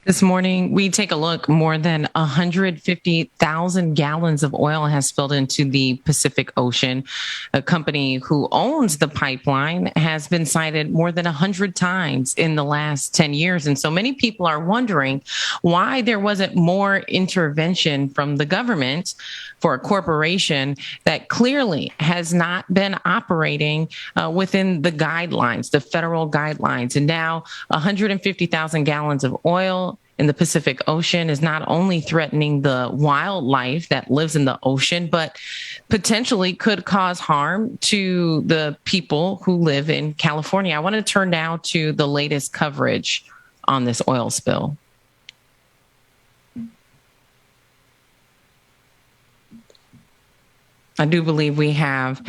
This morning, we take a look. More than 150,000 gallons of oil has spilled into the Pacific Ocean. A company who owns the pipeline has been cited more than 100 times in the last 10 years. And so many people are wondering why there wasn't more intervention from the government for a corporation that clearly has not been operating within the guidelines, the federal guidelines. And now 150,000 gallons of oil in the Pacific Ocean is not only threatening the wildlife that lives in the ocean, but potentially could cause harm to the people who live in California. I want to turn now to the latest coverage on this oil spill. I do believe we have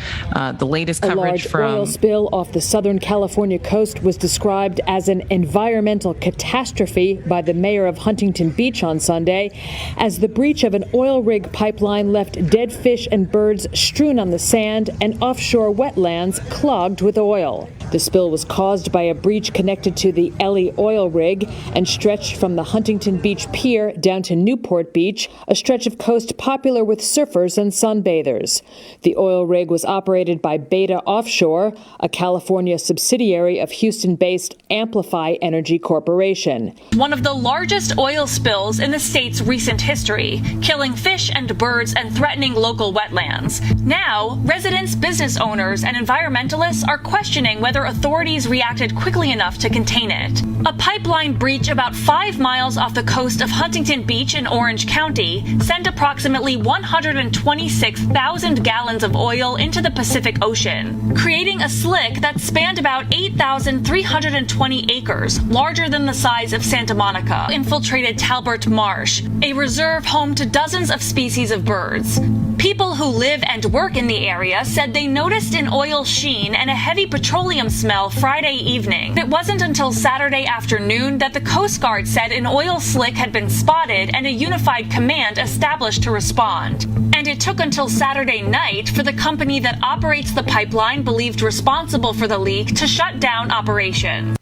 the latest coverage from... A large oil spill off the Southern California coast was described as an environmental catastrophe by the mayor of Huntington Beach on Sunday, as the breach of an oil rig pipeline left dead fish and birds strewn on the sand and offshore wetlands clogged with oil. The spill was caused by a breach connected to the Ellie oil rig and stretched from the Huntington Beach pier down to Newport Beach, a stretch of coast popular with surfers and sunbathers. The oil rig was operated by Beta Offshore, a California subsidiary of Houston-based Amplify Energy Corporation. One of the largest oil spills in the state's recent history, killing fish and birds and threatening local wetlands. Now, residents, business owners, and environmentalists are questioning whether authorities reacted quickly enough to contain it. A pipeline breach about 5 miles off the coast of Huntington Beach in Orange County sent approximately 126,000 gallons of oil into the Pacific Ocean, creating a slick that spanned about 8,320 acres, larger than the size of Santa Monica, infiltrated Talbert Marsh, a reserve home to dozens of species of birds. People who live and work in the area said they noticed an oil sheen and a heavy petroleum smell Friday evening. It wasn't until Saturday afternoon that the Coast Guard said an oil slick had been spotted and a unified command established to respond. And it took until Saturday night for the company that operates the pipeline believed responsible for the leak to shut down operations.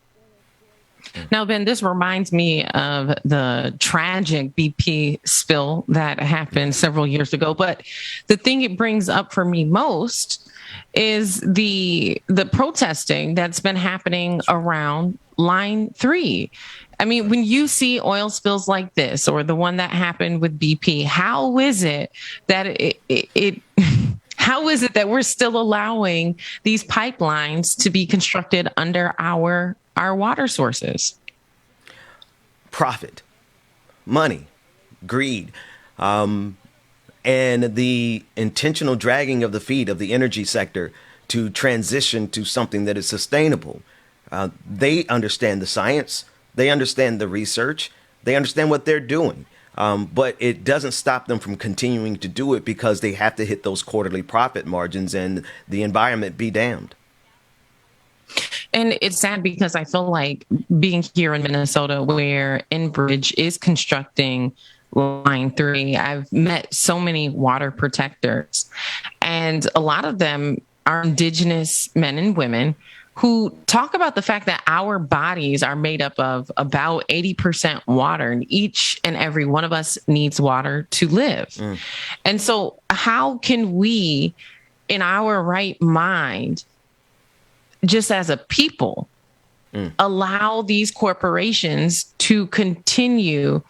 Now, Ben, this reminds me of the tragic BP spill that happened several years ago. But the thing it brings up for me most is the protesting that's been happening around Line 3. I mean, when you see oil spills like this, or the one that happened with BP, how is it that how is it that we're still allowing these pipelines to be constructed under our water sources? Profit, money, greed, and the intentional dragging of the feet of the energy sector to transition to something that is sustainable. They understand the science. They understand the research. They understand what they're doing. But it doesn't stop them from continuing to do it because they have to hit those quarterly profit margins, and the environment be damned. And it's sad because I feel like being here in Minnesota, where Enbridge is constructing Line 3, I've met so many water protectors, and a lot of them are Indigenous men and women who talk about the fact that our bodies are made up of about 80% water, and each and every one of us needs water to live. And so how can we, in our right mind, just as a people, allow these corporations to continue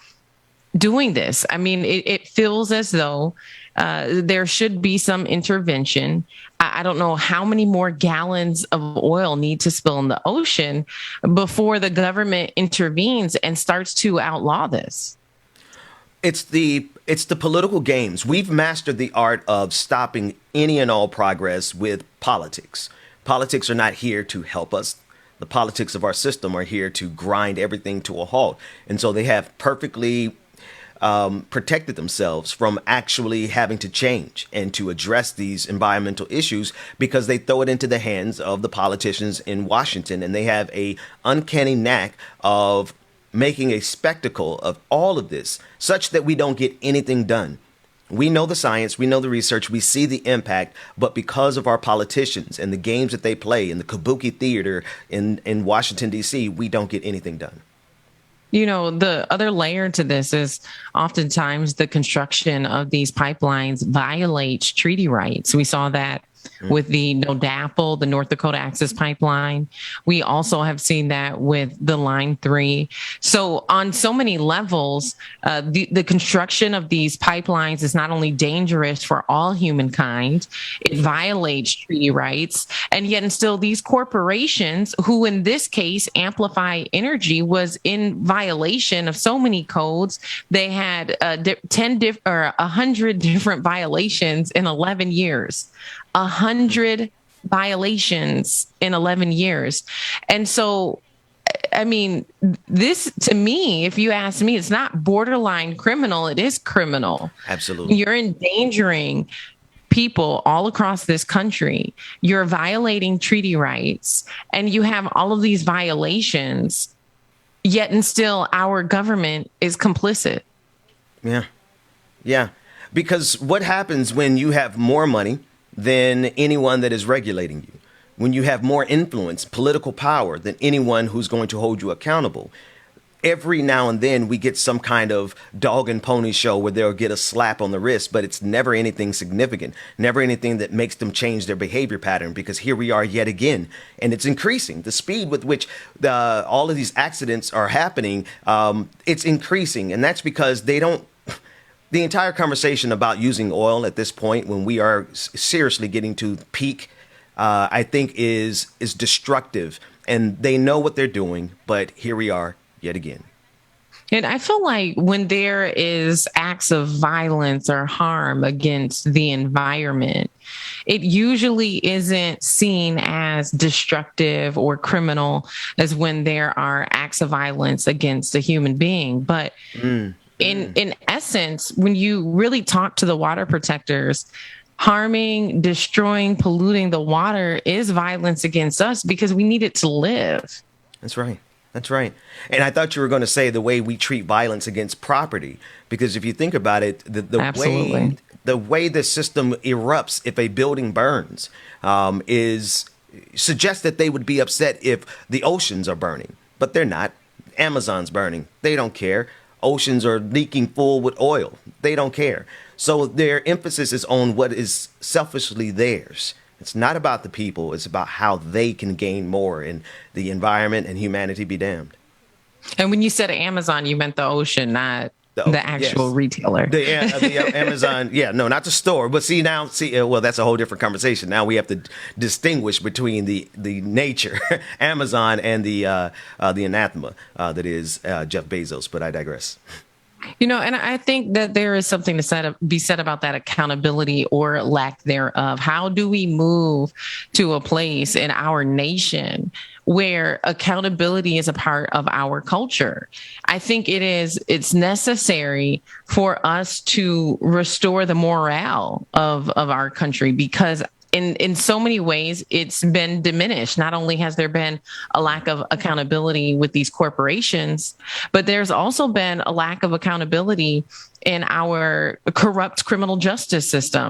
doing this? I mean, it feels as though there should be some intervention. I don't know how many more gallons of oil need to spill in the ocean before the government intervenes and starts to outlaw this. It's the political games. We've mastered the art of stopping any and all progress with politics. Politics are not here to help us. The politics of our system are here to grind everything to a halt. And so they have perfectly protected themselves from actually having to change and to address these environmental issues, because they throw it into the hands of the politicians in Washington. And they have a uncanny knack of making a spectacle of all of this such that we don't get anything done. We know the science, we know the research, we see the impact, but because of our politicians and the games that they play in the kabuki theater in Washington, D.C., we don't get anything done. The other layer to this is oftentimes the construction of these pipelines violates treaty rights. We saw that with the NODAPL, the North Dakota Access Pipeline. We also have seen that with the Line 3. So on so many levels, the construction of these pipelines is not only dangerous for all humankind, it violates treaty rights. And yet and still these corporations, who in this case, Amplify Energy, was in violation of so many codes. They had 100 different violations in 11 years. 100 violations in 11 years. And so, I mean, this, to me, if you ask me, it's not borderline criminal. It is criminal. Absolutely. You're endangering people all across this country. You're violating treaty rights, and you have all of these violations, yet and still our government is complicit. Yeah. Yeah. Because what happens when you have more money than anyone that is regulating you, when you have more influence, political power than anyone who's going to hold you accountable? Every now and then we get some kind of dog and pony show where they'll get a slap on the wrist, but it's never anything significant, never anything that makes them change their behavior pattern, because here we are yet again, and it's increasing. The speed with which all of these accidents are happening, it's increasing, and that's because they don't. The entire conversation about using oil at this point, when we are seriously getting to peak, I think is destructive. And they know what they're doing, but here we are yet again. And I feel like when there is acts of violence or harm against the environment, it usually isn't seen as destructive or criminal as when there are acts of violence against a human being. But in essence, when you really talk to the water protectors, harming, destroying, polluting the water is violence against us because we need it to live. That's right. That's right. And I thought you were going to say the way we treat violence against property, because if you think about it, the way the system erupts if a building burns suggests that they would be upset if the oceans are burning, but they're not. Amazon's burning. They don't care. Oceans are leaking full with oil. They don't care. So their emphasis is on what is selfishly theirs. It's not about the people. It's about how they can gain more, and the environment and humanity be damned. And when you said Amazon, you meant the ocean, not the actual retailer. The Amazon, not the store. But well, that's a whole different conversation. Now we have to distinguish between the nature, Amazon, and the anathema that is Jeff Bezos. But I digress. And I think that there is something to be said about that accountability or lack thereof. How do we move to a place in our nation where accountability is a part of our culture? I think it's necessary for us to restore the morale of our country, because in so many ways, it's been diminished. Not only has there been a lack of accountability with these corporations, but there's also been a lack of accountability in our corrupt criminal justice system.